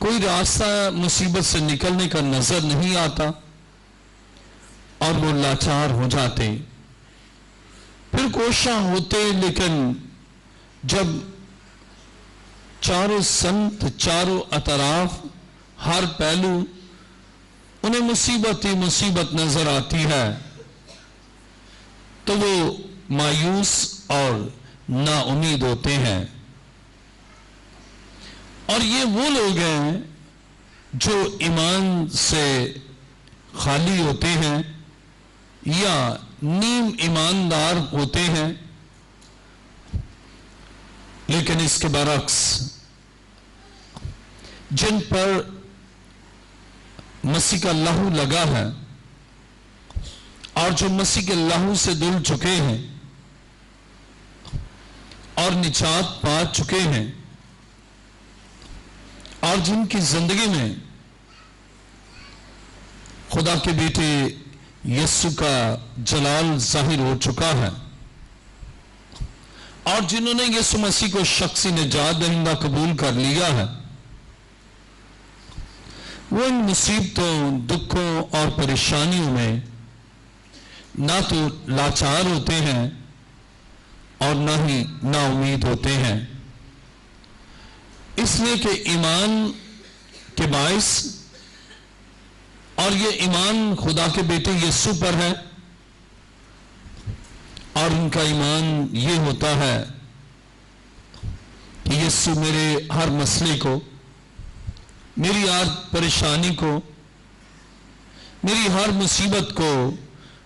کوئی راستہ مصیبت سے نکلنے کا نظر نہیں آتا اور وہ لاچار ہو جاتے، پھر کوشاں ہوتے، لیکن جب چاروں سمت، چاروں اطراف، ہر پہلو انہیں مصیبت ہی مصیبت نظر آتی ہے تو وہ مایوس اور نا امید ہوتے ہیں۔ اور یہ وہ لوگ ہیں جو ایمان سے خالی ہوتے ہیں یا نیم ایماندار ہوتے ہیں، لیکن اس کے برعکس جن پر مسیح کا لہو لگا ہے اور جو مسیح کے لہو سے دھل چکے ہیں اور نجات پا چکے ہیں اور جن کی زندگی میں خدا کے بیٹے یسوع کا جلال ظاہر ہو چکا ہے اور جنہوں نے یسوع مسیح کو شخصی نجات دہندہ قبول کر لیا ہے، وہ ان مصیبتوں، دکھوں اور پریشانیوں میں نہ تو لاچار ہوتے ہیں اور نہ ہی نا امید ہوتے ہیں، اس لیے کہ ایمان کے باعث، اور یہ ایمان خدا کے بیٹے یسوع پر ہے، اور ان کا ایمان یہ ہوتا ہے کہ یسوع میرے ہر مسئلے کو، میری ہر پریشانی کو، میری ہر مصیبت کو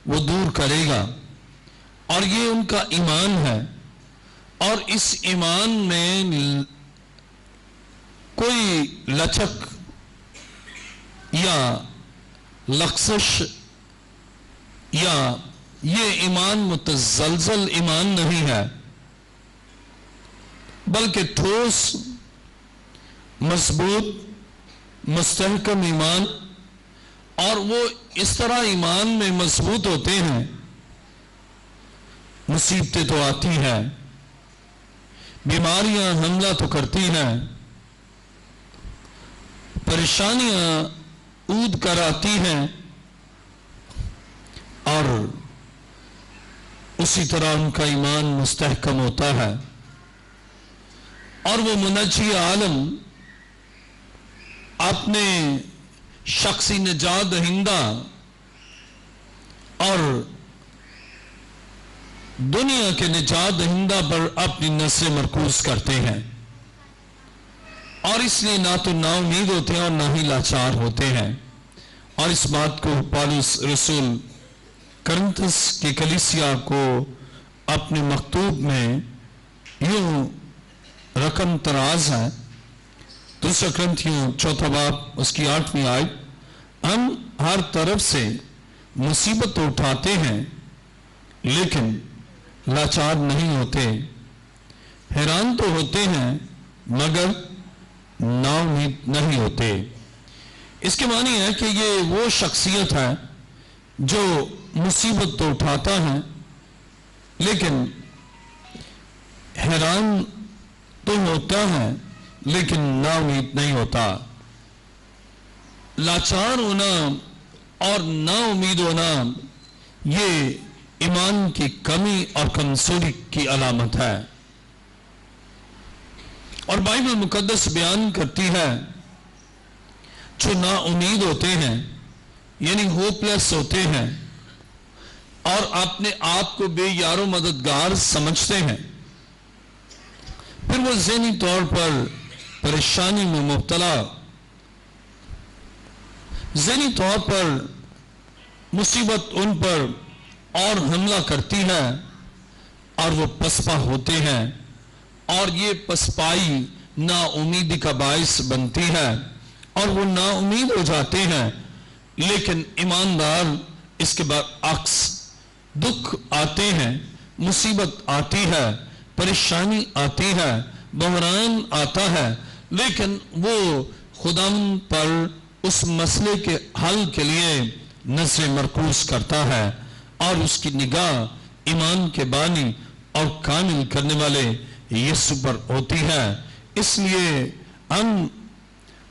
وہ دور کرے گا، اور یہ ان کا ایمان ہے۔ اور اس ایمان میں کوئی لچک یا لغزش یا یہ ایمان متزلزل ایمان نہیں ہے، بلکہ ٹھوس، مضبوط، مستحکم ایمان، اور وہ اس طرح ایمان میں مضبوط ہوتے ہیں۔ مصیبتیں تو آتی ہیں، بیماریاں حملہ تو کرتی ہیں، پریشانیاں اود کر آتی ہیں، اور اسی طرح ان کا ایمان مستحکم ہوتا ہے، اور وہ منجی عالم اپنے شخصی نجات دہندہ اور دنیا کے نجات دہندہ پر اپنی نظریں مرکوز کرتے ہیں، اور اس لیے نہ تو نا امید ہوتے ہیں اور نہ ہی لاچار ہوتے ہیں۔ اور اس بات کو پالوس رسول کرنتھس کی کلیسیا کو اپنے مکتوب میں یوں رقم تراز ہے، دوسرا کرنتھیوں 4 باب اس کی 8ویں آیت، ہم ہر طرف سے مصیبت تو اٹھاتے ہیں لیکن لاچار نہیں ہوتے، حیران تو ہوتے ہیں مگر نا امید نہیں ہوتے۔ اس کے معنی ہے کہ یہ وہ شخصیت ہے جو مصیبت تو اٹھاتا ہے لیکن حیران تو ہوتا ہے لیکن نا امید نہیں ہوتا۔ لاچار ہونا اور نا امید ہونا یہ ایمان کی کمی اور کمزوری کی علامت ہے، اور بائبل مقدس بیان کرتی ہے جو نا امید ہوتے ہیں یعنی ہوپ لیس ہوتے ہیں اور اپنے آپ کو بے یار و مددگار سمجھتے ہیں، پھر وہ ذہنی طور پر پریشانی میں مبتلا، ذہنی طور پر مصیبت ان پر اور حملہ کرتی ہے اور وہ پسپا ہوتے ہیں، اور یہ پسپائی نا امیدی کا باعث بنتی ہے اور وہ نا امید ہو جاتے ہیں۔ لیکن ایماندار اس کے برعکس، دکھ آتے ہیں، مصیبت آتی ہے، پریشانی آتی ہے، بحران آتا ہے، لیکن وہ خداوند پر اس مسئلے کے حل کے لیے نظر مرکوز کرتا ہے، اور اس کی نگاہ ایمان کے بانی اور کامل کرنے والے یسوع پر ہوتی ہے۔ اس لیے ہم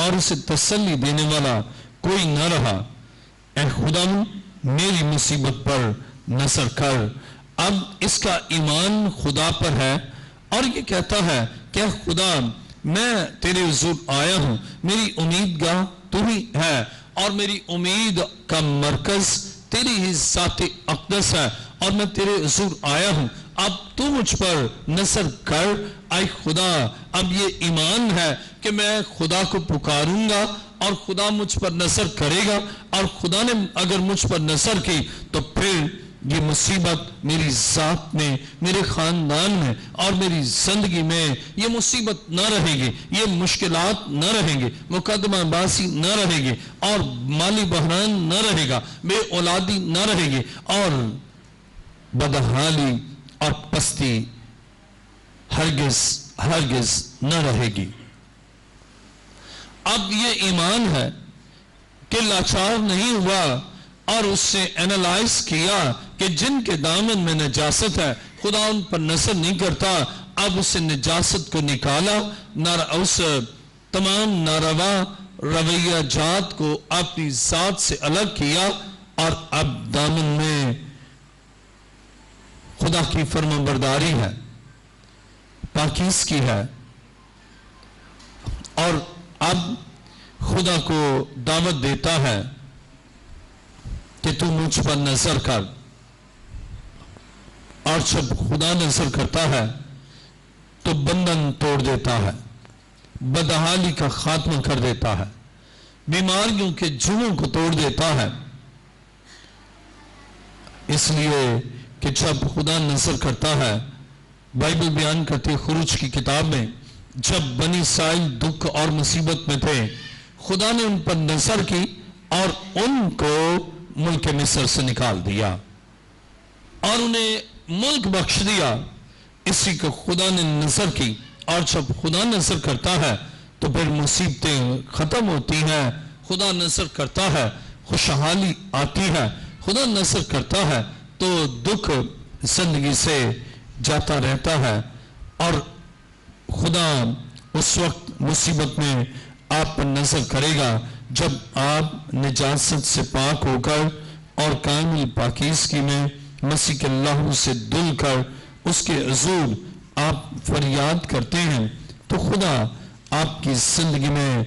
اور اسے تسلی دینے والا کوئی نہ رہا۔ اے خدا میری مصیبت پر نصر کر۔ اب اس کا ایمان خدا پر ہے اور یہ کہتا ہے کہ خدا میں تیرے حضور آیا ہوں، میری امید گاہ تو ہی ہے اور میری امید کا مرکز تیری ہی ذات اقدس ہے، اور میں تیرے حضور آیا ہوں، اب تو مجھ پر نصر کر۔ اے خدا اب یہ ایمان ہے کہ میں خدا کو پکاروں گا اور خدا مجھ پر نصر کرے گا، اور خدا نے اگر مجھ پر نصر کی تو پھر یہ مصیبت میری ذات میں، میرے خاندان میں اور میری زندگی میں یہ مصیبت نہ رہے گی، یہ مشکلات نہ رہیں گے، مقدمہ باسی نہ رہے گی، اور مالی بحران نہ رہے گا، بے اولادی نہ رہے گی، اور بدحالی اور پستی ہرگز نہ رہے گی۔ اب یہ ایمان ہے کہ لاچار نہیں ہوا اور اس سے اینالائز کیا کہ جن کے دامن میں نجاست ہے خدا ان پر نصر نہیں کرتا۔ اب اس نجاست کو نکالا، اس تمام ناروا رویہ جات کو اپنی ذات سے الگ کیا، اور اب دامن میں خدا کی فرمانبرداری ہے، پاکیزگی ہے، اور اب خدا کو دعوت دیتا ہے کہ تو مجھ پر نظر کر۔ اور جب خدا نظر کرتا ہے تو بندھن توڑ دیتا ہے، بدحالی کا خاتمہ کر دیتا ہے، بیماریوں کے جڑوں کو توڑ دیتا ہے۔ اس لیے کہ جب خدا نظر کرتا ہے، بائبل بیان کرتی ہے خروج کی کتاب میں، جب بنی اسرائیل دکھ اور مصیبت میں تھے، خدا نے ان پر نظر کی اور ان کو ملک مصر سے نکال دیا اور انہیں ملک بخش دیا۔ اسی کو خدا نے نظر کی، اور جب خدا نظر کرتا ہے تو پھر مصیبتیں ختم ہوتی ہیں۔ خدا نظر کرتا ہے، خوشحالی آتی ہے۔ خدا نظر کرتا ہے تو دکھ زندگی سے جاتا رہتا ہے، اور خدا اس وقت مصیبت میں آپ پر نظر کرے گا جب آپ نجاست سے پاک ہو کر اور کامل پاکیزگی میں مسیح کے لہو سے دل کر اس کے حضور آپ فریاد کرتے ہیں، تو خدا آپ کی زندگی میں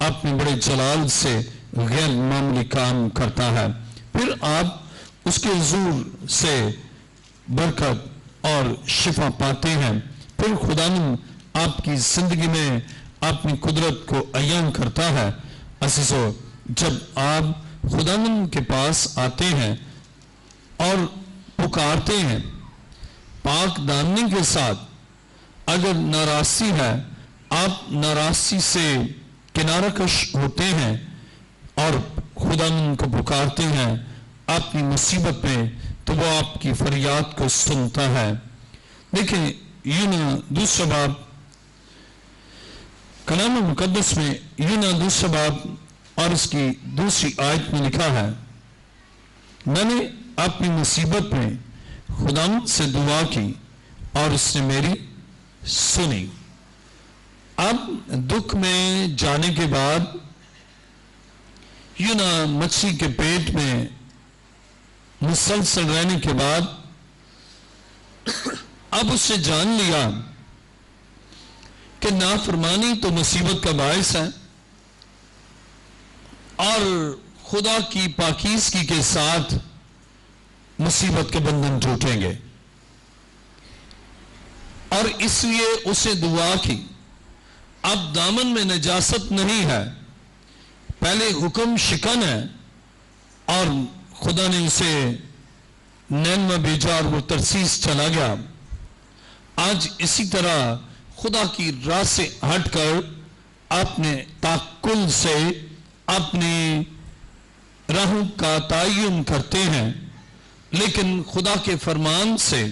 اپنے بڑے جلال سے غیر معمولی کام کرتا ہے۔ پھر آپ اس کے حضور سے برکت اور شفا پاتے ہیں۔ پھر خدا آپ کی زندگی میں اپنی قدرت کو عیان کرتا ہے۔ عزیزو، جب آپ خدا کے پاس آتے ہیں اور پکارتے ہیں پاک دامنی کے ساتھ، اگر ناراضی ہے آپ ناراضی سے کنارہ کش ہوتے ہیں اور خدا کو پکارتے ہیں اپنی مصیبت میں، تو وہ آپ کی فریاد کو سنتا ہے۔ دیکھیں یونا دوسرا باب، کلام مقدس میں یونا دوسرا باب اور اس کی دوسری آیت میں لکھا ہے، میں نے اپنی مصیبت میں خدا سے دعا کی اور اس نے میری سنی۔ اب دکھ میں جانے کے بعد یونا مچھلی کے پیٹ میں مسلسل رہنے کے بعد اب اس سے جان لیا کہ نافرمانی تو مصیبت کا باعث ہے، اور خدا کی پاکیزگی کے ساتھ مصیبت کے بندھن ٹوٹیں گے، اور اس لیے اسے دعا کی۔ اب دامن میں نجاست نہیں ہے، پہلے حکم شکن ہے، اور خدا نے اسے نینوہ بھیجا اور وہ ترسیس چلا گیا۔ آج اسی طرح خدا کی راہ سے ہٹ کر اپنے تعقل سے اپنی راہوں کا تعین کرتے ہیں، لیکن خدا کے فرمان سے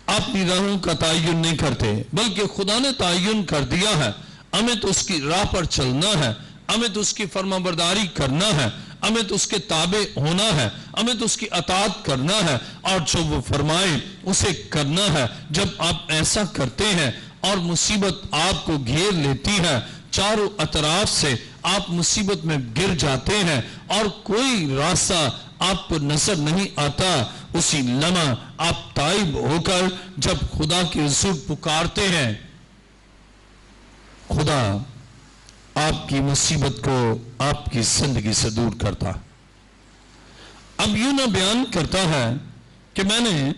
اپنی راہوں کا تعین نہیں کرتے، بلکہ خدا نے تعین کر دیا ہے ہمیں تو اس کی راہ پر چلنا ہے، ہمیں تو اس کی فرمانبرداری کرنا ہے، ہمیں تو اس کے تابع ہونا ہے، ہمیں تو اس کی اطاعت کرنا ہے، اور جو وہ فرمائے اسے کرنا ہے۔ جب آپ ایسا کرتے ہیں اور مصیبت آپ کو گھیر لیتی ہے چاروں اطراف سے آپ مصیبت میں گر جاتے ہیں اور کوئی راستہ آپ کو نظر نہیں آتا، اسی لمحہ آپ تائب ہو کر جب خدا کے حضور پکارتے ہیں، خدا آپ کی مصیبت کو آپ کی زندگی سے دور کرتا۔ اب یوں نہ بیان کرتا ہے کہ میں نے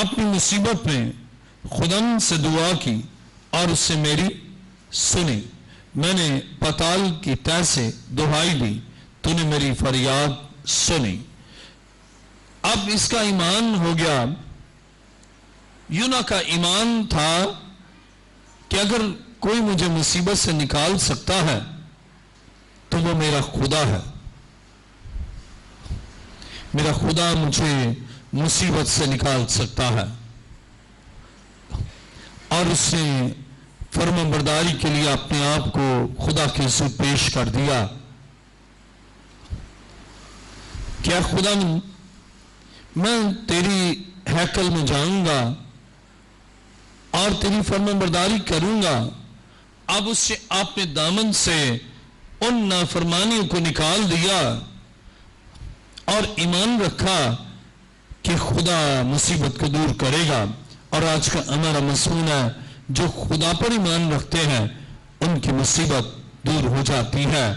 اپنی مصیبت میں خدا سے دعا کی اور اس سے میری سنی، میں نے پتال کی تہ سے دہائی دی، تو نے میری فریاد سنی۔ اب اس کا ایمان ہو گیا، یونا کا ایمان تھا کہ اگر کوئی مجھے مصیبت سے نکال سکتا ہے تو وہ میرا خدا ہے، میرا خدا مجھے مصیبت سے نکال سکتا ہے۔ اور اس نے فرمانبرداری کے لیے اپنے آپ کو خدا کے حضور پیش کر دیا۔ کیا خدا میں تیری ہیکل میں جاؤں گا اور تیری فرمانبرداری کروں گا۔ اب اس سے آپ نے دامن سے ان نافرمانیوں کو نکال دیا اور ایمان رکھا کہ خدا مصیبت کو دور کرے گا۔ اور آج کا ہمارا مضمون ہے، جو خدا پر ایمان رکھتے ہیں ان کی مصیبت دور ہو جاتی ہے۔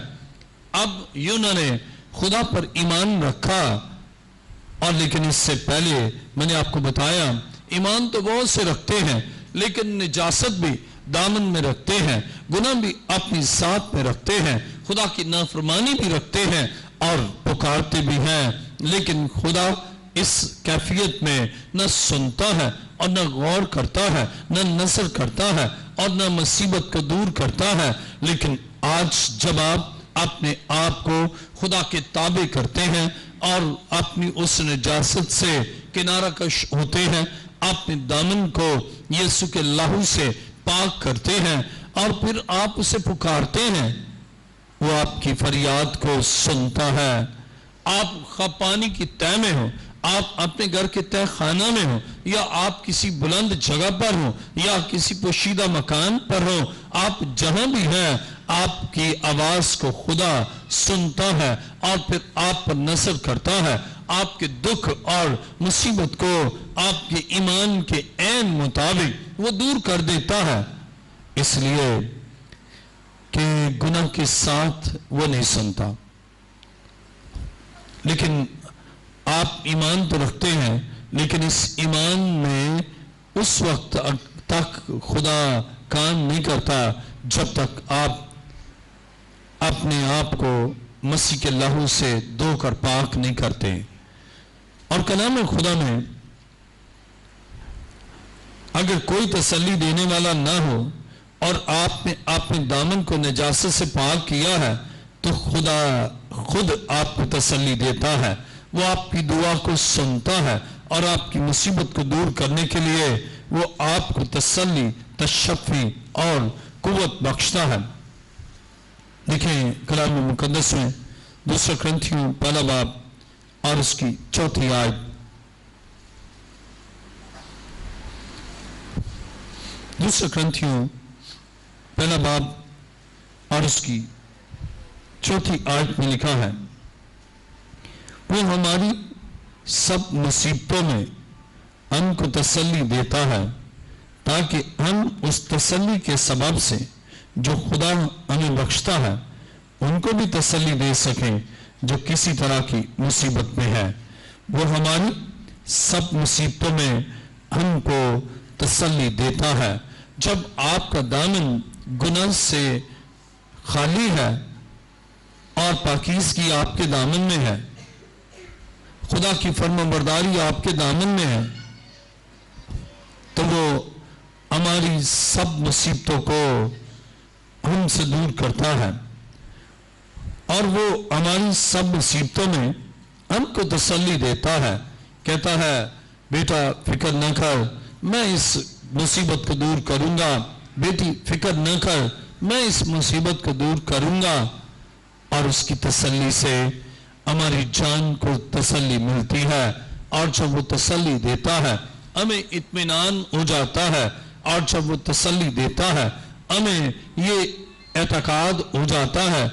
اب یونا نے خدا پر ایمان رکھا، اور لیکن اس سے پہلے میں نے آپ کو بتایا ایمان تو بہت سے رکھتے ہیں، لیکن نجاست بھی دامن میں رکھتے ہیں، گناہ بھی اپنی ذات میں رکھتے ہیں، خدا کی نافرمانی بھی رکھتے ہیں اور پکارتے بھی ہیں، لیکن خدا اس کیفیت میں نہ سنتا ہے اور نہ غور کرتا ہے، نہ نظر کرتا ہے اور نہ مصیبت کو دور کرتا ہے۔ لیکن آج جب آپ اپنے آپ کو خدا کے تابع کرتے ہیں اور اپنی اس نجاست سے کنارہ کش ہوتے ہیں، اپنے دامن کو یسوع کے لہو سے پاک کرتے ہیں اور پھر آپ اسے پکارتے ہیں، وہ آپ کی فریاد کو سنتا ہے۔ آپ خواہ پانی کی تہ میں ہو، آپ اپنے گھر کے تہ خانہ میں ہو، یا آپ کسی بلند جگہ پر ہو یا کسی پوشیدہ مکان پر ہو، آپ جہاں بھی ہیں آپ کی آواز کو خدا سنتا ہے اور پھر آپ پر نظر کرتا ہے، آپ کے دکھ اور مصیبت کو آپ کے ایمان کے عین مطابق وہ دور کر دیتا ہے، اس لیے کہ گناہ کے ساتھ وہ نہیں سنتا۔ لیکن آپ ایمان تو رکھتے ہیں، لیکن اس ایمان میں اس وقت تک خدا کام نہیں کرتا جب تک آپ اپنے آپ کو مسیح کے لہو سے دھو کر پاک نہیں کرتے۔ اور کلام خدا میں اگر کوئی تسلی دینے والا نہ ہو اور آپ نے اپنے دامن کو نجاست سے پاک کیا ہے تو خدا خود آپ کو تسلی دیتا ہے، وہ آپ کی دعا کو سنتا ہے اور آپ کی مصیبت کو دور کرنے کے لیے وہ آپ کو تسلی، تشفی اور قوت بخشتا ہے۔ دیکھیں کلام مقدس میں 2 کرنتھیوں پہلا باب اور اس کی 4 آیت، 2 کرنتھیوں پہلا باب اور اس کی 4 آیت میں لکھا ہے، وہ ہماری سب مصیبتوں میں ہم کو تسلی دیتا ہے تاکہ ہم اس تسلی کے سبب سے جو خدا ہمیں بخشتا ہے ان کو بھی تسلی دے سکیں جو کسی طرح کی مصیبت میں ہے۔ وہ ہماری سب مصیبتوں میں ہم کو تسلی دیتا ہے۔ جب آپ کا دامن گناہ سے خالی ہے اور پاکیزگی آپ کے دامن میں ہے، خدا کی فرمانبرداری آپ کے دامن میں ہے، تو وہ ہماری سب مصیبتوں کو ہم سے دور کرتا ہے اور وہ ہماری سب مصیبتوں میں ہم کو تسلی دیتا ہے، کہتا ہے بیٹا فکر نہ کر، میں اس مصیبت کو دور کروں گا، بیٹی فکر نہ کر، میں اس مصیبت کو دور کروں گا۔ اور اس کی تسلی سے ہماری جان کو تسلی ملتی ہے، اور جب وہ تسلی دیتا ہے ہمیں اطمینان ہو جاتا ہے، اور جب وہ تسلی دیتا ہے ہمیں یہ اعتقاد ہو جاتا ہے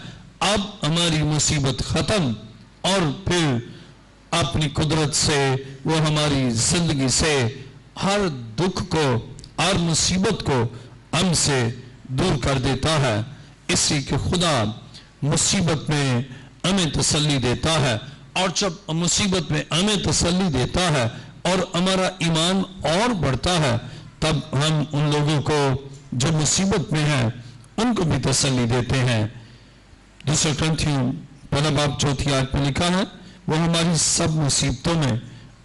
اب ہماری مصیبت ختم، اور پھر اپنی قدرت سے وہ ہماری زندگی سے ہر دکھ کو، ہر مصیبت کو ہم سے دور کر دیتا ہے۔ اسی کہ خدا مصیبت میں ہمیں تسلی دیتا ہے، اور جب مصیبت میں ہمیں تسلی دیتا ہے اور ہمارا ایمان اور بڑھتا ہے، تب ہم ان لوگوں کو جو مصیبت میں ہیں ان کو بھی تسلی دیتے ہیں۔ دوسرے کرنتھیوں پہلا باب 4 آیت میں لکھا ہے، وہ ہماری سب مصیبتوں میں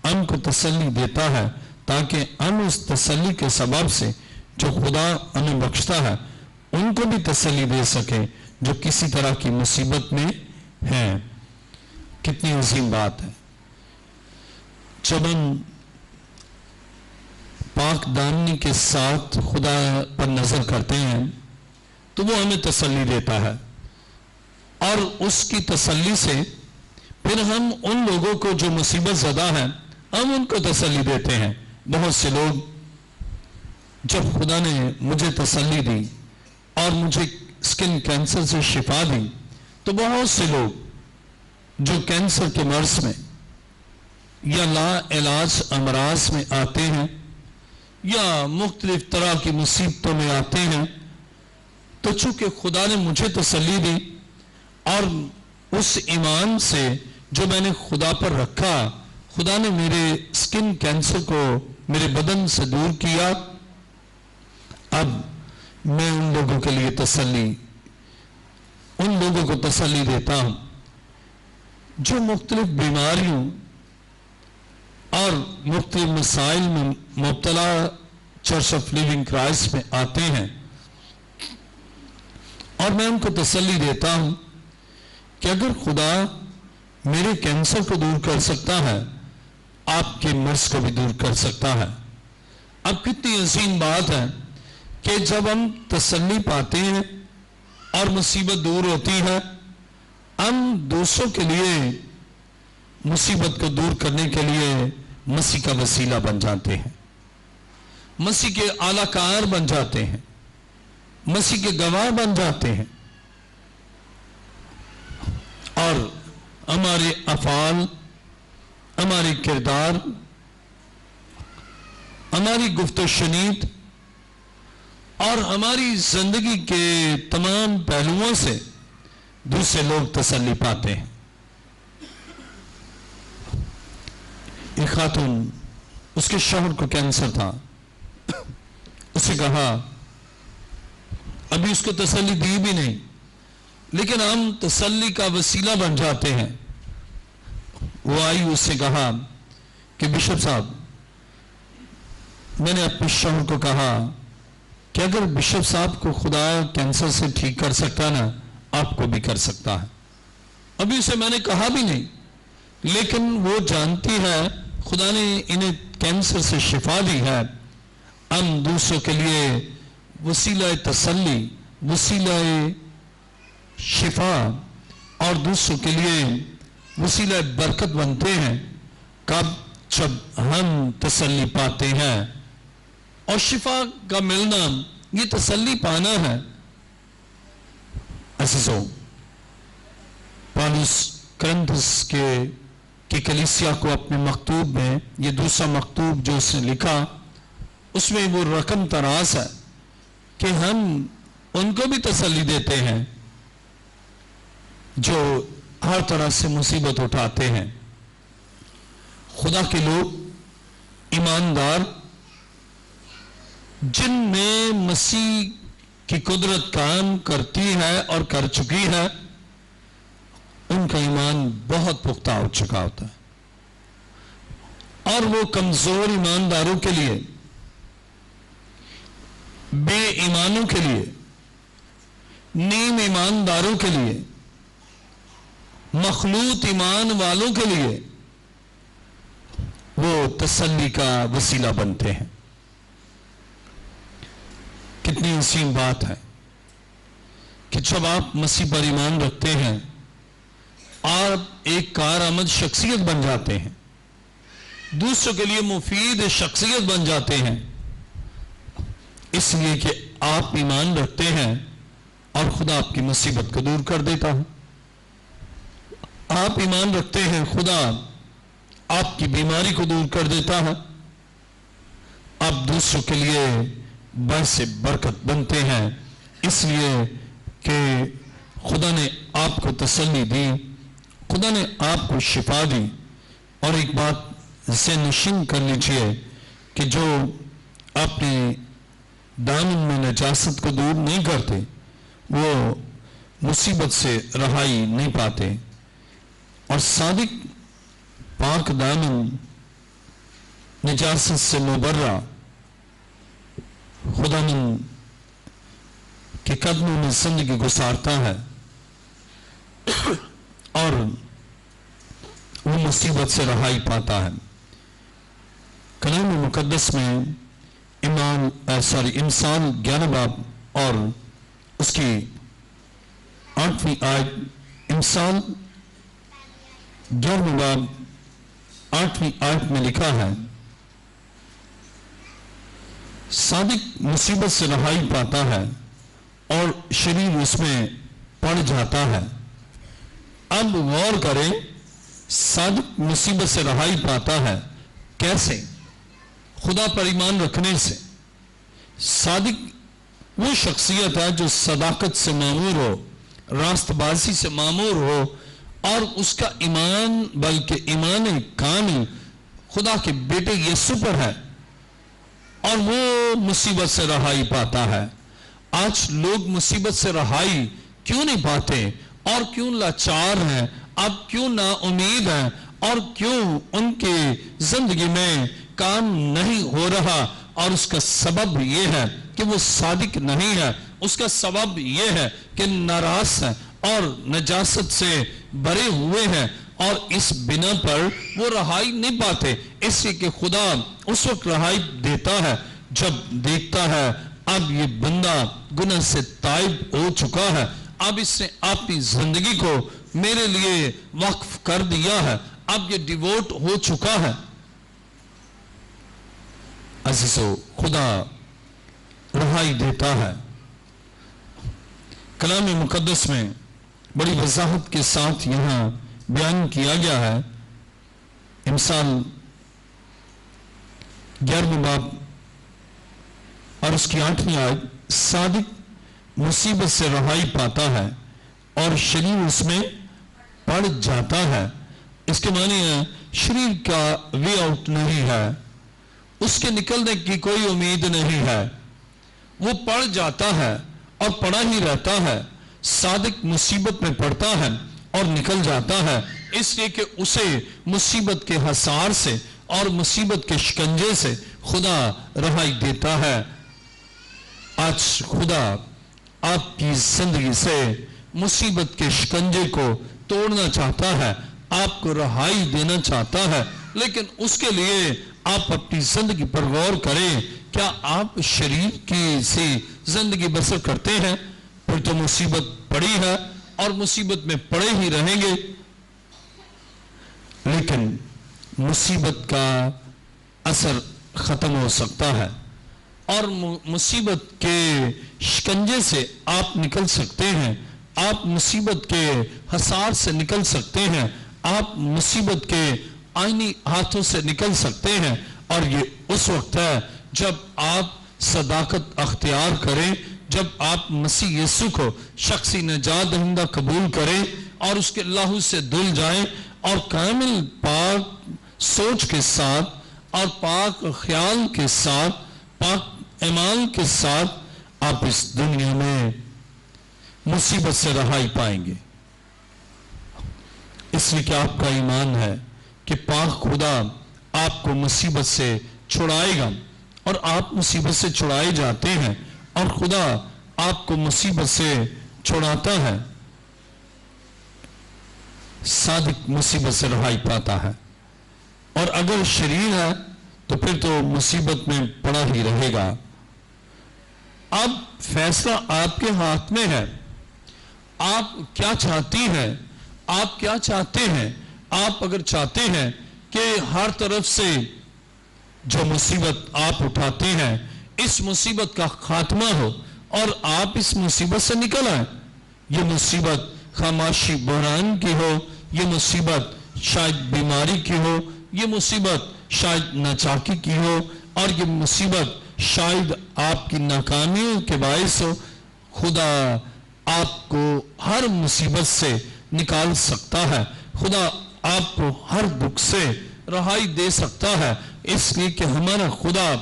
ہم کو تسلی دیتا ہے تاکہ ہم اس تسلی کے سبب سے جو خدا ہمیں بخشتا ہے ان کو بھی تسلی دے سکیں جو کسی طرح کی مصیبت میں ہیں۔ کتنی عظیم بات ہے۔ جب ہم پاک دامنی کے ساتھ خدا پر نظر کرتے ہیں تو وہ ہمیں تسلی دیتا ہے، اور اس کی تسلی سے پھر ہم ان لوگوں کو جو مصیبت زدہ ہیں ہم ان کو تسلی دیتے ہیں۔ بہت سے لوگ، جب خدا نے مجھے تسلی دی اور مجھے سکن کینسر سے شفا دی، تو بہت سے لوگ جو کینسر کے مرض میں یا لا علاج امراض میں آتے ہیں یا مختلف طرح کی مصیبتوں میں آتے ہیں، تو چونکہ خدا نے مجھے تسلی دی اور اس ایمان سے جو میں نے خدا پر رکھا، خدا نے میرے سکن کینسر کو میرے بدن سے دور کیا، اب میں ان لوگوں کے لیے ان لوگوں کو تسلی دیتا ہوں جو مختلف بیماریوں اور مختلف مسائل میں مبتلا چرچ آف لیونگ کرائسٹ میں آتے ہیں، اور میں ان کو تسلی دیتا ہوں کہ اگر خدا میرے کینسر کو دور کر سکتا ہے، آپ کے مرض کو بھی دور کر سکتا ہے۔ اب کتنی عظیم بات ہے کہ جب ہم تسلی پاتے ہیں اور مصیبت دور ہوتی ہے، ہم دوسروں کے لیے مصیبت کو دور کرنے کے لیے مسیح کا وسیلہ بن جاتے ہیں، مسیح کے اعلی کار بن جاتے ہیں، مسیح کے گواہ بن جاتے ہیں، اور ہمارے افعال، ہمارے کردار، ہماری گفت و شنید اور ہماری زندگی کے تمام پہلوؤں سے دوسرے لوگ تسلی پاتے ہیں۔ ایک خاتون، اس کے شوہر کو کینسر تھا، اسے کہا، ابھی اس کو تسلی دی بھی نہیں، لیکن ہم تسلی کا وسیلہ بن جاتے ہیں۔ وہ آئی، اس سے کہا کہ بشپ صاحب، میں نے اپنے شوہر کو کہا کہ اگر بشپ صاحب کو خدا کینسر سے ٹھیک کر سکتا نا، آپ کو بھی کر سکتا ہے۔ ابھی اسے میں نے کہا بھی نہیں، لیکن وہ جانتی ہے خدا نے انہیں کینسر سے شفا دی ہے۔ ہم دوسروں کے لیے وسیلہ تسلی، وسیلہ شفا اور دوسروں کے لیے وسیلہ برکت بنتے ہیں کب؟ جب ہم تسلی پاتے ہیں، اور شفا کا ملنا یہ تسلی پانا ہے۔ عزیزوں، پالوس کرنتھس کی کلیسیا کو اپنے مکتوب میں، یہ دوسرا مکتوب جو اس نے لکھا، اس میں وہ رقم تراز ہے کہ ہم ان کو بھی تسلی دیتے ہیں جو ہر طرح سے مصیبت اٹھاتے ہیں۔ خدا کے لوگ، ایماندار، جن میں مسیح کی قدرت کام کرتی ہے اور کر چکی ہے، ان کا ایمان بہت پختہ ہو چکا ہوتا ہے، اور وہ کمزور ایمانداروں کے لیے، بے ایمانوں کے لیے، نیم ایمانداروں کے لیے، مخلوط ایمان والوں کے لیے وہ تسلی کا وسیلہ بنتے ہیں۔ کتنی عظیم بات ہے کہ جب آپ مسیح پر ایمان رکھتے ہیں، آپ ایک کارآمد شخصیت بن جاتے ہیں، دوسروں کے لیے مفید شخصیت بن جاتے ہیں، اس لیے کہ آپ ایمان رکھتے ہیں اور خدا آپ کی مصیبت کو دور کر دیتا ہے. آپ ایمان رکھتے ہیں، خدا آپ کی بیماری کو دور کر دیتا ہے. آپ دوسروں کے لیے باعث برکت بنتے ہیں، اس لیے کہ خدا نے آپ کو تسلی دی، خدا نے آپ کو شفا دی. اور ایک بات ذہن نشین کر لیجئے کہ جو اپنے دامن میں نجاست کو دور نہیں کرتے وہ مصیبت سے رہائی نہیں پاتے. اور صادق پاک دامن نجاست سے مبرہ خداوند کے قدموں میں زندگی گزارتا ہے اور وہ مصیبت سے رہائی پاتا ہے. کلام مقدس میں انسان 11 باب اور اس کی 8ویں آیت، انسان 11 باب 8ویں آیت میں لکھا ہے، صادق مصیبت سے رہائی پاتا ہے اور شریر اس میں پڑ جاتا ہے. اب غور کریں، صادق مصیبت سے رہائی پاتا ہے کیسے؟ خدا پر ایمان رکھنے سے. صادق وہ شخصیت ہے جو صداقت سے معمور ہو، راست بازی سے معمور ہو اور اس کا ایمان بلکہ ایمان کامل خدا کے بیٹے یسوع پر ہے اور وہ مصیبت سے رہائی پاتا ہے. آج لوگ مصیبت سے رہائی کیوں نہیں پاتے اور کیوں لاچار ہیں، اب کیوں نا امید ہیں اور کیوں ان کی زندگی میں کام نہیں ہو رہا؟ اور اس کا سبب یہ ہے کہ وہ صادق نہیں ہے. اس کا سبب یہ ہے کہ ناراض ہے اور نجاست سے بھرے ہوئے ہیں اور اس بنا پر وہ رہائی نہیں پاتے. اس لیے کہ خدا اس وقت رہائی دیتا ہے جب دیکھتا ہے اب یہ بندہ گناہ سے تائب ہو چکا ہے، اب اس نے اپنی زندگی کو میرے لیے وقف کر دیا ہے، اب یہ ڈیووٹ ہو چکا ہے. عزیزو، خدا رہائی دیتا ہے. کلام مقدس میں بڑی وضاحت کے ساتھ یہاں بیان کیا گیا ہے. امثال 11 باب اور اس کی 8ویں آیت، صادق مصیبت سے رہائی پاتا ہے اور شریر اس میں پڑ جاتا ہے. اس کے معنی ہے شریر کا وے آؤٹ نہیں ہے، اس کے نکلنے کی کوئی امید نہیں ہے، وہ پڑ جاتا ہے اور پڑا ہی رہتا ہے. صادق مصیبت میں پڑتا ہے اور نکل جاتا ہے، اس لیے کہ اسے مصیبت کے حصار سے اور مصیبت کے شکنجے سے خدا رہائی دیتا ہے. آج خدا آپ کی زندگی سے مصیبت کے شکنجے کو توڑنا چاہتا ہے، آپ کو رہائی دینا چاہتا ہے، لیکن اس کے لیے آپ اپنی زندگی پر غور کریں. کیا آپ شریر کی سی زندگی بسر کرتے ہیں؟ پھر تو مصیبت پڑی ہے اور مصیبت میں پڑے ہی رہیں گے. لیکن مصیبت کا اثر ختم ہو سکتا ہے اور مصیبت کے شکنجے سے آپ نکل سکتے ہیں، آپ مصیبت کے حصار سے نکل سکتے ہیں، آپ مصیبت کے آئینی ہاتھوں سے نکل سکتے ہیں. اور یہ اس وقت ہے جب آپ صداقت اختیار کریں، جب آپ مسیح یسوع کو شخصی نجات دہندہ قبول کریں اور اس کے لہو سے دھل جائیں اور کامل پاک سوچ کے ساتھ اور پاک خیال کے ساتھ، پاک اعمال کے ساتھ آپ اس دنیا میں مصیبت سے رہائی پائیں گے. اس لیے کہ آپ کا ایمان ہے کہ پاک خدا آپ کو مصیبت سے چھڑائے گا اور آپ مصیبت سے چھڑائے جاتے ہیں اور خدا آپ کو مصیبت سے چھڑاتا ہے. صادق مصیبت سے رہائی پاتا ہے اور اگر شریر ہے تو پھر تو مصیبت میں پڑا ہی رہے گا. اب فیصلہ آپ کے ہاتھ میں ہے. آپ کیا چاہتی ہیں؟ آپ کیا چاہتے ہیں؟ آپ اگر چاہتے ہیں کہ ہر طرف سے جو مصیبت آپ اٹھاتے ہیں اس مصیبت کا خاتمہ ہو، اور آپ اس مصیبت سے نکل آئیں. یہ مصیبت خاموشی بحران کی ہو، یہ مصیبت شاید بیماری کی ہو، یہ مصیبت شاید ناچاکی کی ہو، اور یہ مصیبت شاید آپ کی ناکامیوں کے باعث ہو. خدا آپ کو ہر مصیبت سے نکال سکتا ہے. خدا آپ کو ہر دکھ سے رہائی دے سکتا ہے، اس لیے کہ ہمارا خدا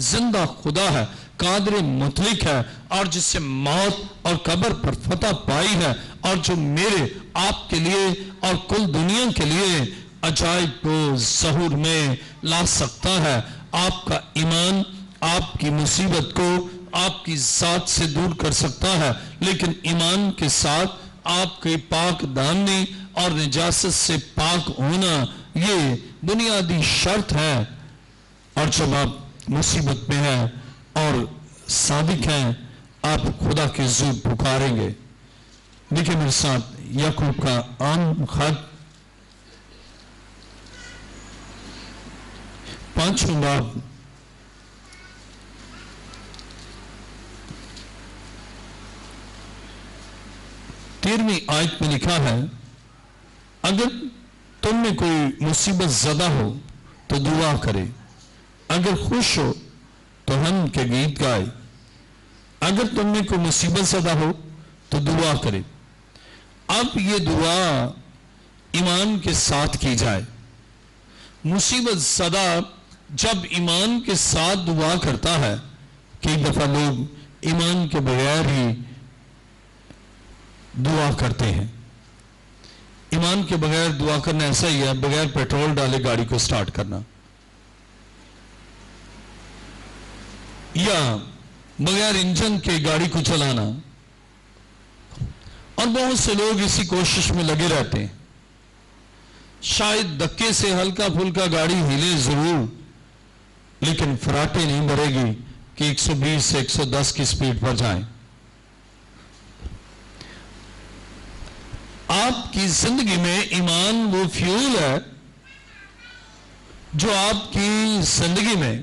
زندہ خدا ہے، قادر مطلق ہے، اور جس سے موت اور قبر پر فتح پائی ہے، اور جو میرے آپ کے لیے اور کل دنیا کے لیے عجائب کو ظہور میں لا سکتا ہے. آپ کا ایمان آپ کی مصیبت کو آپ کی ذات سے دور کر سکتا ہے، لیکن ایمان کے ساتھ آپ کے پاک دامنی اور نجاست سے پاک ہونا یہ بنیادی شرط ہے. اور جب آپ مصیبت میں ہیں اور صادق ہیں، آپ خدا کے حضور پکاریں گے. دیکھیں میرے ساتھ یعقوب کا عام خط 5واں باب 13ویں آیت میں لکھا ہے، اگر تم میں کوئی مصیبت زدہ ہو تو دعا کرے، اگر خوش ہو تو ہم کے گیت گائے. اگر تم میں کوئی مصیبت زدہ ہو تو دعا کرے. اب یہ دعا ایمان کے ساتھ کی جائے. مصیبت زدہ جب ایمان کے ساتھ دعا کرتا ہے، کئی دفعہ لوگ ایمان کے بغیر ہی دعا کرتے ہیں. ایمان کے بغیر دعا کرنا ایسا ہی ہے بغیر پیٹرول ڈالے گاڑی کو سٹارٹ کرنا، یا بغیر انجن کے گاڑی کو چلانا. اور بہت سے لوگ اسی کوشش میں لگے رہتے ہیں. شاید دھکے سے ہلکا پھلکا گاڑی ہلے ضرور، لیکن فراٹے نہیں بھرے گی کہ 120 سے 110 کی سپیڈ پر جائیں. آپ کی زندگی میں ایمان وہ فیول ہے جو آپ کی زندگی میں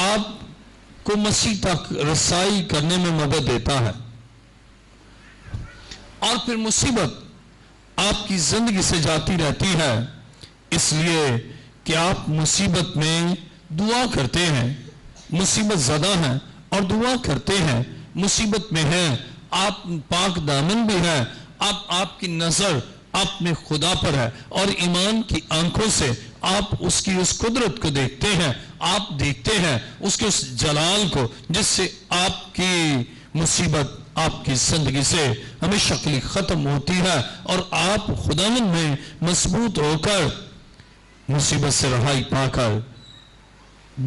آپ کو مسیح تک رسائی کرنے میں مدد دیتا ہے. اور پھر مصیبت آپ کی زندگی سے جاتی رہتی ہے، اس لیے کہ آپ مصیبت میں دعا کرتے ہیں. مصیبت زدہ ہیں اور دعا کرتے ہیں. مصیبت میں ہیں، آپ پاک دامن بھی ہیں، آپ کی نظر اپنے خدا پر ہے، اور ایمان کی آنکھوں سے آپ اس کی اس قدرت کو دیکھتے ہیں. آپ دیکھتے ہیں اس کے اس جلال کو، جس سے آپ کی مصیبت آپ کی زندگی سے ہمیشہ کے لیے ختم ہوتی ہے، اور آپ خداوند میں مضبوط ہو کر مصیبت سے رہائی پا کر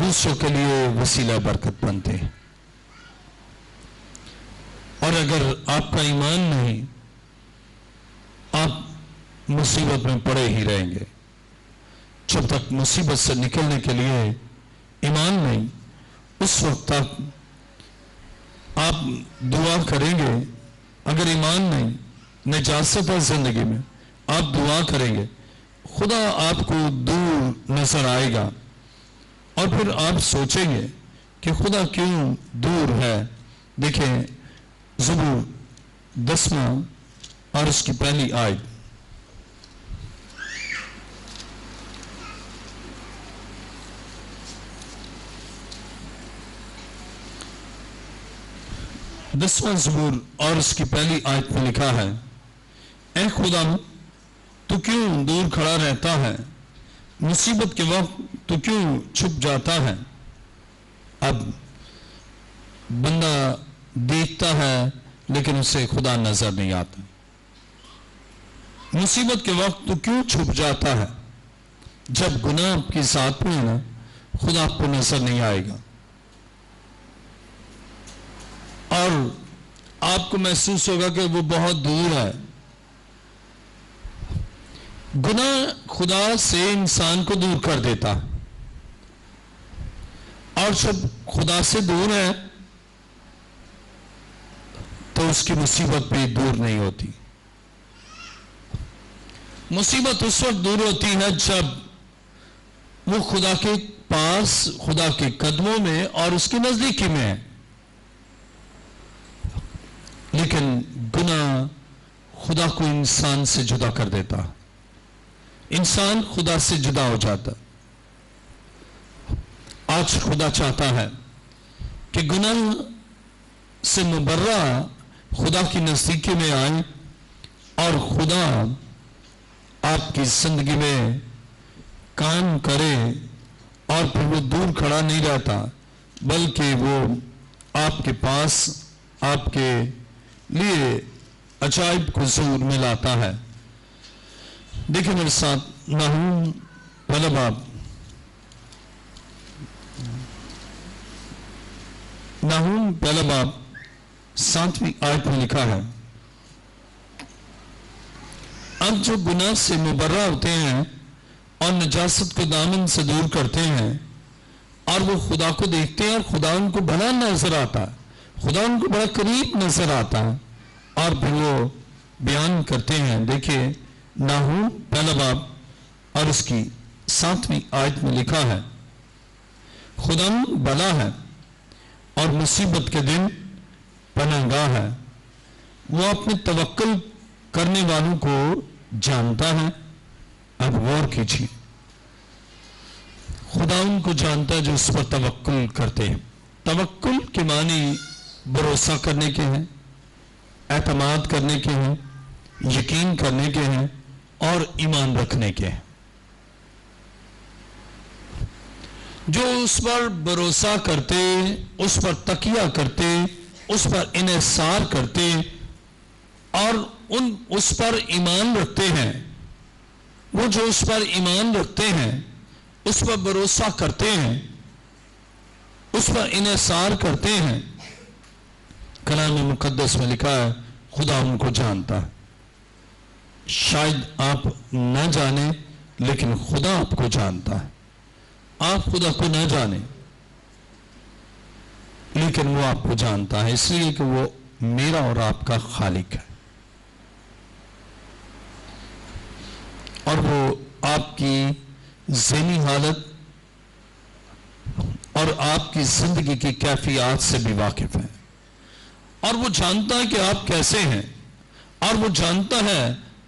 دوسروں کے لیے وسیلہ برکت بنتے ہیں. اور اگر آپ کا ایمان نہیں، آپ مصیبت میں پڑے ہی رہیں گے. جب تک مصیبت سے نکلنے کے لیے ایمان نہیں، اس وقت تک آپ دعا کریں گے. اگر ایمان نہیں، نجاست ہے زندگی میں، آپ دعا کریں گے، خدا آپ کو دور نظر آئے گا، اور پھر آپ سوچیں گے کہ خدا کیوں دور ہے. دیکھیں زبور 10واں اور اس کی پہلی آیت. دسواں زبور اور اس کی پہلی آیت میں لکھا ہے، اے خدا تو کیوں دور کھڑا رہتا ہے، مصیبت کے وقت تو کیوں چھپ جاتا ہے. اب بندہ دیکھتا ہے لیکن اسے خدا نظر نہیں آتا. مصیبت کے وقت تو کیوں چھپ جاتا ہے. جب گناہ آپ کی ذات میں ہے نا، خدا آپ کو نظر نہیں آئے گا، اور آپ کو محسوس ہوگا کہ وہ بہت دور ہے. گناہ خدا سے انسان کو دور کر دیتا، اور جب خدا سے دور ہے تو اس کی مصیبت بھی دور نہیں ہوتی. مصیبت اس وقت دور ہوتی ہے جب وہ خدا کے پاس، خدا کے قدموں میں اور اس کی نزدیکی میں ہے. لیکن گناہ خدا کو انسان سے جدا کر دیتا، انسان خدا سے جدا ہو جاتا۔ آج خدا چاہتا ہے کہ گناہ سے مبرہ خدا کی نزدیکی میں آئیں، اور خدا آپ کی زندگی میں کام کرے، اور پھر وہ دور کھڑا نہیں رہتا، بلکہ وہ آپ کے پاس آپ کے لیے عجائب کو ظہور میں لاتا ہے۔ دیکھیں میرے ساتھ نحوم پہلا باب، نحوم پہلا باب 7ویں آیت میں لکھا ہے، اب جو گناہ سے مبرہ ہوتے ہیں اور نجاست کو دامن سے دور کرتے ہیں، اور وہ خدا کو دیکھتے ہیں اور خدا ان کو بڑا نظر آتا ہے، خدا ان کو بڑا قریب نظر آتا ہے، اور پھر وہ بیان کرتے ہیں۔ دیکھیے نحوم پہلا باب اور اس کی 7ویں آیت میں لکھا ہے، خدا بلا ہے اور مصیبت کے دن پناہ گاہ ہے، وہ اپنے توکل کرنے والوں کو جانتا ہے۔ اب غور کیجیے، خدا ان کو جانتا ہے جو اس پر توکل کرتے ہیں۔ توکل کے معنی بھروسہ کرنے کے ہیں، اعتماد کرنے کے ہیں، یقین کرنے کے ہیں، اور ایمان رکھنے کے ہیں۔ جو اس پر بھروسہ کرتے، اس پر تکیہ کرتے، اس پر انحصار کرتے اور اس پر ایمان رکھتے ہیں، وہ جو اس پر ایمان رکھتے ہیں، اس پر بھروسہ کرتے ہیں، اس پر انحصار کرتے ہیں، کلام مقدس میں لکھا ہے خدا ان کو جانتا ہے۔ شاید آپ نہ جانیں، لیکن خدا آپ کو جانتا ہے۔ آپ خدا کو نہ جانیں، لیکن وہ آپ کو جانتا ہے، اس لیے کہ وہ میرا اور آپ کا خالق ہے، اور وہ آپ کی ذہنی حالت اور آپ کی زندگی کی کیفیات سے بھی واقف ہے، اور وہ جانتا ہے کہ آپ کیسے ہیں، اور وہ جانتا ہے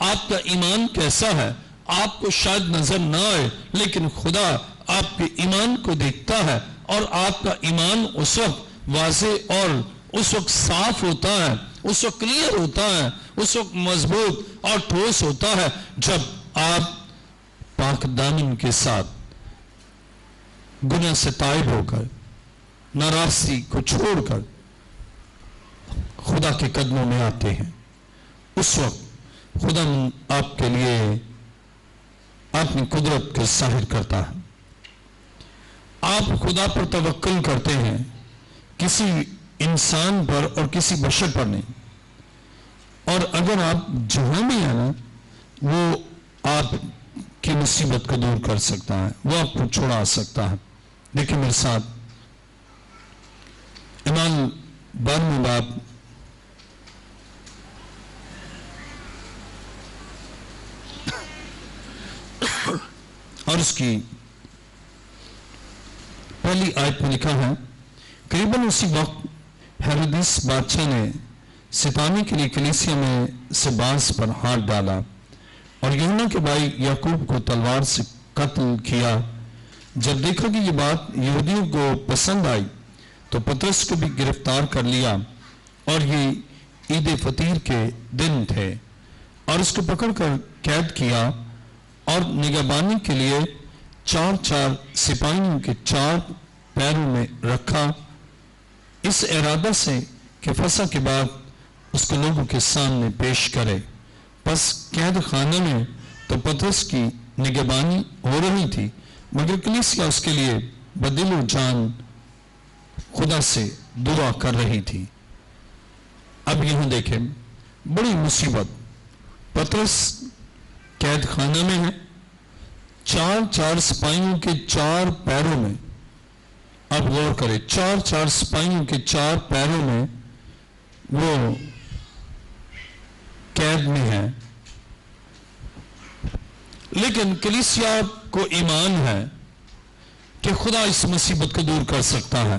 آپ کا ایمان کیسا ہے۔ آپ کو شاید نظر نہ آئے، لیکن خدا آپ کے ایمان کو دیکھتا ہے، اور آپ کا ایمان اس وقت واضح اور اس وقت صاف ہوتا ہے، اس وقت کلیئر ہوتا ہے، اس وقت مضبوط اور ٹھوس ہوتا ہے، جب آپ پاک دامن کے ساتھ گناہ سے تائب ہو کر، ناراستی کو چھوڑ کر خدا کے قدموں میں آتے ہیں۔ اس وقت خدا آپ کے لیے اپنی قدرت کو ظاہر کرتا ہے۔ آپ خدا پر توکل کرتے ہیں، کسی انسان پر اور کسی بشر پر نہیں، اور اگر آپ جہاں بھی ہیں نا، وہ آپ کی مصیبت کو دور کر سکتا ہے، وہ آپ کو چھڑا سکتا ہے۔ دیکھیں میرے ساتھ اعمال 12 باب اور اس کی پہلی آیت میں لکھا ہے، قریباً اسی وقت ہیرودیس بادشاہ نے ستانے کے لیے کلیسیا میں سے بعض پر ہاتھ ڈالا اور یوحنا کے بھائی یعقوب کو تلوار سے قتل کیا۔ جب دیکھا کہ یہ بات یہودیوں کو پسند آئی تو پطرس کو بھی گرفتار کر لیا، اور یہ عید فطیر کے دن تھے، اور اس کو پکڑ کر قید کیا اور نگہبانی کے لیے 4 سپاہیوں کے 4 پیروں میں رکھا، اس ارادہ سے کہ فسح کے بعد اس کو لوگوں کے سامنے پیش کرے۔ پس قید خانہ میں تو پطرس کی نگہبانی ہو رہی تھی، مگر کلیسیا اس کے لیے بدل و جان خدا سے دعا کر رہی تھی۔ اب یہاں دیکھیں بڑی مصیبت، پطرس قید خانہ میں ہے، 4 سپاہیوں کے 4 پیروں میں، اب غور کریں، 4 سپاہیوں کے 4 پیروں میں وہ قید میں ہے، لیکن کلیسیا کو ایمان ہے کہ خدا اس مصیبت کو دور کر سکتا ہے۔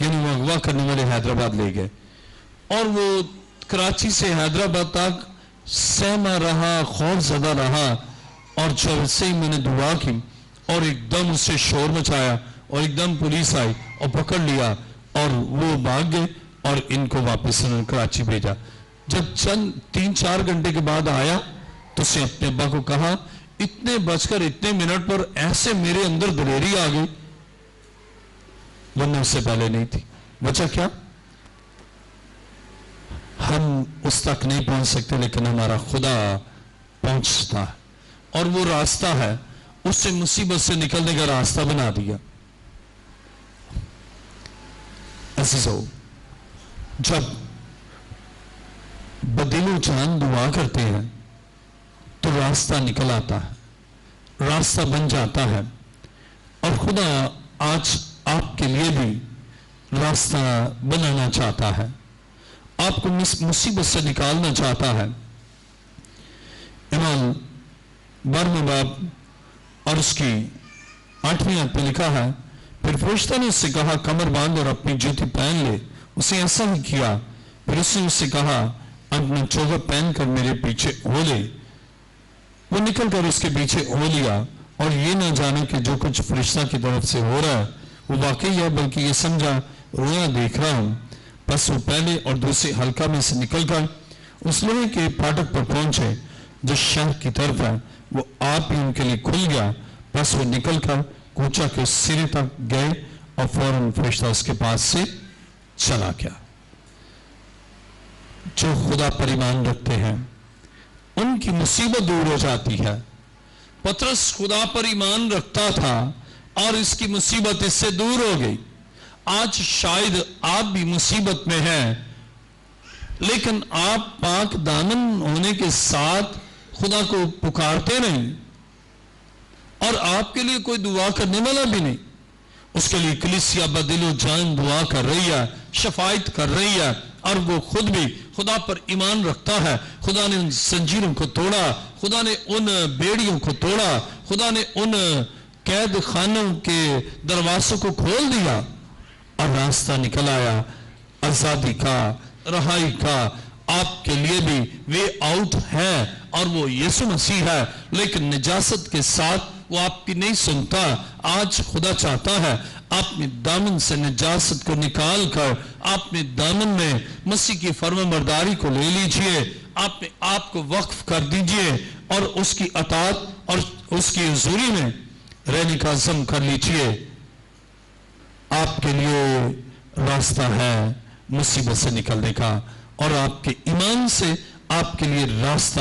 یعنی وہ اغوا کرنے والے حیدرآباد لے گئے اور وہ کراچی سے حیدرآباد تک سہما رہا, خوف زدہ رہا, اور جب سے ہی میں نے دعا کی اور ایک دم اس سے شور مچایا اور ایک دم پولیس آئی اور پکڑ لیا اور وہ بھاگ گئے اور ان کو واپس کراچی بھیجا. جب چند 3-4 گھنٹے کے بعد آیا تو اس نے اپنے ابا کو کہا اتنے بج کر اتنے منٹ پر ایسے میرے اندر دلیری آ گئی, ورنہ اس سے پہلے نہیں تھی. وجہ کیا؟ ہم اس تک نہیں پہنچ سکتے لیکن ہمارا خدا پہنچتا ہے, اور وہ راستہ ہے, اس سے مصیبت سے نکلنے کا راستہ بنا دیا. عزیزو, جب بدل و جان دعا کرتے ہیں تو راستہ نکل آتا ہے, راستہ بن جاتا ہے, اور خدا آج آپ کے لیے بھی راستہ بنانا چاہتا ہے, آپ کو مصیبت سے نکالنا چاہتا ہے. ایمان 12واں باب اور اس کی 8ویں آیت میں لکھا ہے, پھر فرشتہ نے اس سے کہا کمر باندھ اور اپنی جوتی پہن لے. اسے ایسا ہی کیا. پھر اس نے اس سے کہا اپنا چوغا پہن کر میرے پیچھے ہو لے. وہ نکل کر اس کے پیچھے ہو لیا اور یہ نہ جانے کہ جو کچھ فرشتہ کی طرف سے ہو رہا ہے وہ واقعی ہے, بلکہ یہ سمجھا رویا دیکھ رہا ہوں. بس وہ پہلے اور دوسرے حلقہ میں سے نکل کر اس لوہے کے پھاٹک پر پہنچے جو شہر کی طرف ہے. وہ آپ ہی ان کے لیے کھل گیا. بس وہ نکل کر کوچا کے سرے تک گئے اور فوراً فرشتہ اس کے پاس سے چلا گیا. جو خدا پر ایمان رکھتے ہیں ان کی مصیبت دور ہو جاتی ہے. پطرس خدا پر ایمان رکھتا تھا اور اس کی مصیبت اس سے دور ہو گئی. آج شاید آپ بھی مصیبت میں ہیں, لیکن آپ پاک دامن ہونے کے ساتھ خدا کو پکارتے نہیں, اور آپ کے لیے کوئی دعا کرنے والا بھی نہیں. اس کے لیے کلیسیا بدل و جان دعا کر رہی ہے, شفاعت کر رہی ہے, اور وہ خود بھی خدا پر ایمان رکھتا ہے. خدا نے ان زنجیروں کو توڑا, خدا نے ان بیڑیوں کو توڑا, خدا نے ان قید خانوں کے دروازوں کو کھول دیا اور راستہ نکل آیا آزادی کا, رہائی کا. آپ کے لیے بھی وے آؤٹ ہے اور وہ یسوع مسیح ہے, لیکن نجاست کے ساتھ وہ آپ کی نہیں سنتا. آج خدا چاہتا ہے آپ نے دامن سے نجاست کو نکال کر آپ نے دامن میں مسیح کی فرمانبرداری کو لے لیجئے. آپ نے آپ کو وقف کر دیجئے اور اس کی اطاعت اور اس کی حضوری میں رہنے کا عزم کر لیجئے. آپ کے لیے راستہ ہے مصیبت سے نکلنے کا, اور آپ کے ایمان سے آپ کے لیے راستہ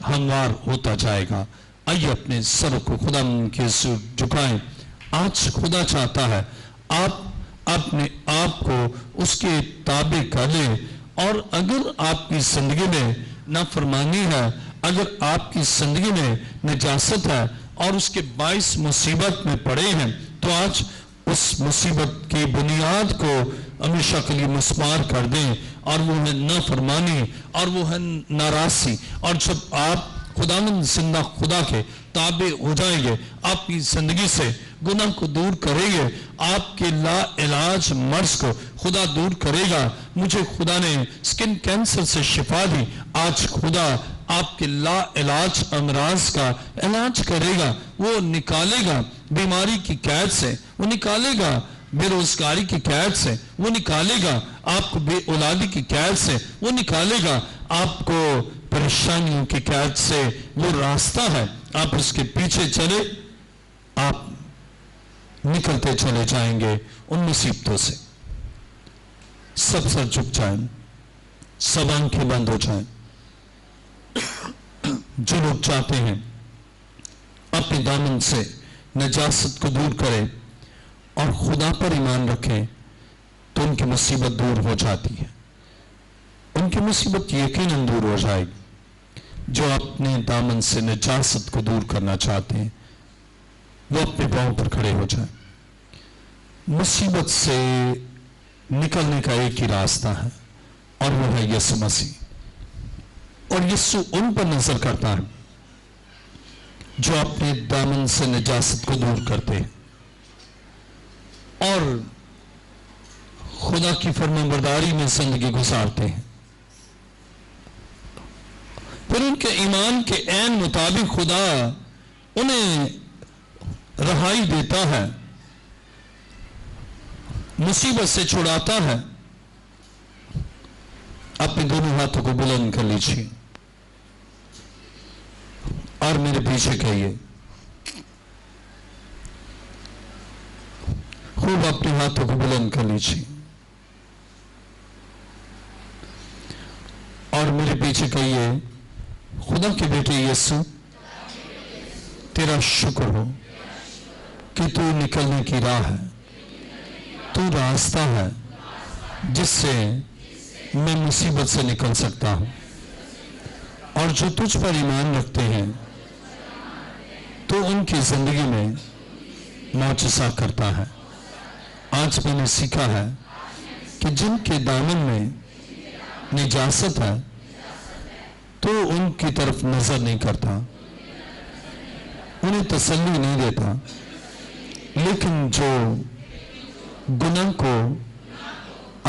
ہموار ہوتا جائے گا. آئیے اپنے سر کو خدا کے سر جھکائیں. آج خدا چاہتا ہے آپ اپنے آپ کو اس کے تابع کر لیں, اور اگر آپ کی زندگی میں نافرمانی ہے, اگر آپ کی زندگی میں نجاست ہے اور اس کے باعث مصیبت میں پڑے ہیں, تو آج اس مصیبت کی بنیاد کو ہمیشہ کے لیے مسمار کر دیں, اور وہ ہے نافرمانی اور وہ ہے ناراضی. اور جب آپ خداوند زندہ خدا کے تابع ہو جائیں گے, آپ کی زندگی سے گناہ کو دور کریں گے, آپ کے لا علاج مرض کو خدا دور کرے گا. مجھے خدا نے سکن کینسر سے شفا دی, آج خدا آپ کے لا علاج امراض کا علاج کرے گا. وہ نکالے گا بیماری کی قید سے, وہ نکالے گا بے روزگاری کی قید سے, وہ نکالے گا آپ کو بے اولادی کی قید سے, وہ نکالے گا آپ کو پریشانیوں کی قید سے. وہ راستہ ہے, آپ اس کے پیچھے چلے, آپ نکلتے چلے جائیں گے ان مصیبتوں سے. سب سر جھک جائیں, سب آنکھیں بند ہو جائیں. جو لوگ چاہتے ہیں اپنے دامن سے نجاست کو دور کریں اور خدا پر ایمان رکھیں, تو ان کی مصیبت دور ہو جاتی ہے. ان کی مصیبت یقیناً دور ہو جائے گی. جو اپنے دامن سے نجاست کو دور کرنا چاہتے ہیں وہ اپنے پاؤں پر کھڑے ہو جائیں. مصیبت سے نکلنے کا ایک ہی راستہ ہے, اور وہ ہے یسوع مسیح. اور یسوع ان پر نظر کرتا ہے جو اپنے دامن سے نجاست کو دور کرتے ہیں اور خدا کی فرمانبرداری میں زندگی گزارتے ہیں، پھر ان کے ایمان کے عین مطابق خدا انہیں رہائی دیتا ہے، مصیبت سے چھڑاتا ہے۔ اپنے دونوں ہاتھوں کو بلند کر لیجیے اور میرے پیچھے کہیے، خوب اپنے ہاتھوں کو بلند کر لیجیے اور میرے پیچھے کہیے، خدا کے بیٹے یسوع، تیرا شکر ہو کہ تو نکلنے کی راہ ہے، تو راستہ ہے جس سے میں مصیبت سے نکل سکتا ہوں، اور جو تجھ پر ایمان رکھتے ہیں تو ان کی زندگی میں معجزہ کرتا ہے۔ آج میں نے سیکھا ہے کہ جن کے دامن میں نجاست ہے تو ان کی طرف نظر نہیں کرتا، انہیں تسلی نہیں دیتا، لیکن جو گناہ کو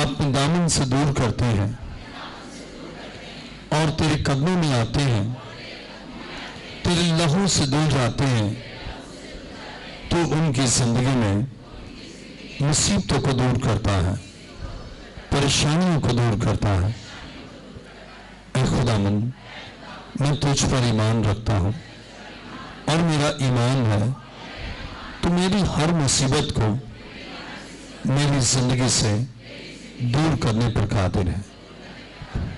اپنے دامن سے دور کرتے ہیں اور تیرے قدموں میں آتے ہیں، تیرے لہو سے دور جاتے ہیں، تو ان کی زندگی میں مصیبتوں کو دور کرتا ہے، پریشانیوں کو دور کرتا ہے۔ اے خداوند، میں تجھ پر ایمان رکھتا ہوں اور میرا ایمان ہے تو میری ہر مصیبت کو میری زندگی سے دور کرنے پر قادر ہے۔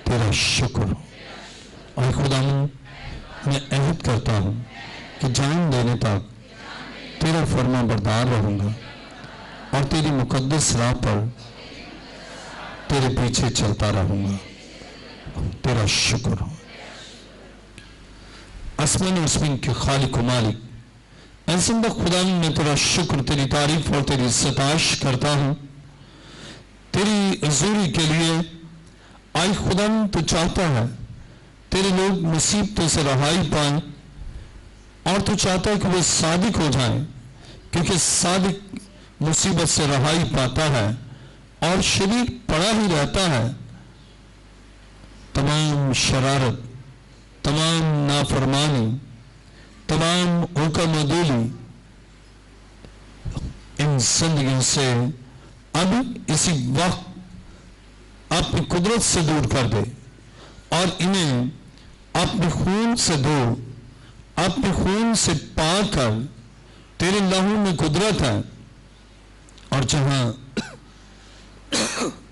تیرا شکر ہو۔ اے خداوند، میں عہد کرتا ہوں کہ جان دینے تک تیرا فرما بردار رہوں گا اور تیری مقدس راہ پر تیرے پیچھے چلتا رہوں گا۔ تیرا شکر ہو۔ آسمان و زمین کے خالق و مالک، اے زندہ خداوند، میں تیرا شکر، تیری تعریف اور تیری ستائش کرتا ہوں تیری حضوری کے لیے۔ آئی خداوند، تو چاہتا ہے تیرے لوگ مصیبتوں سے رہائی پائیں، اور تو چاہتا ہے کہ وہ صادق ہو جائیں، کیونکہ صادق مصیبت سے رہائی پاتا ہے اور شریر پڑا ہی رہتا ہے۔ تمام شرارت، تمام نافرمانی، تمام حکم عدولی ان زندگیوں سے اب اسی وقت اپنی قدرت سے دور کر دے اور انہیں اپنے خون سے دھو، اپنے خون سے پا کر۔ تیرے لہو میں قدرت ہے، اور جہاں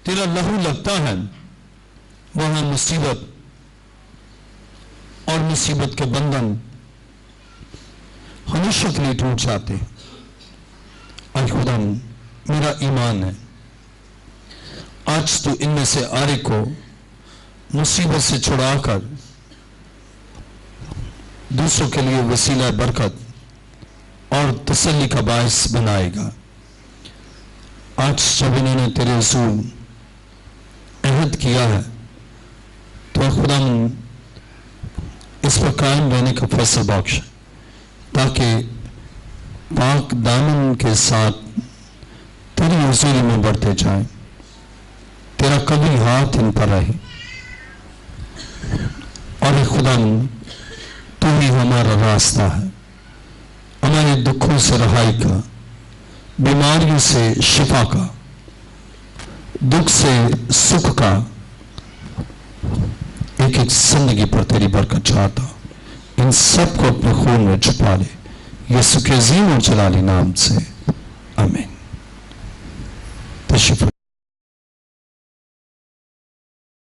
تیرا لہو لگتا ہے وہاں مصیبت اور مصیبت کے بندھن ہمیشہ کے لیے ٹوٹ جاتے۔ اے خدا، میرا ایمان ہے آج تو ان میں سے آرے کو مصیبت سے چھڑا کر دوسروں کے لیے وسیلہ برکت اور تسلی کا باعث بنائے گا۔ آج جب انہوں نے تیرے حضور عہد کیا ہے تو اے خدا اس پر قائم رہنے کا فیصل بخش، تاکہ پاک دامن کے ساتھ تیری حضوری میں بڑھتے جائیں، تیرا کبھی ہاتھ ان پر رہے۔ اور اے خدا، تو ہی ہمارا راستہ ہے، ہمارے دکھوں سے رہائی کا، بیماریوں سے شفا کا، دکھ سے سکھ کا۔ ایک ایک زندگی پر تیری برکت چاہتا، ان سب کو اپنے خون میں چھپا لے، یسوع کے عظیم اور جلالی نام سے۔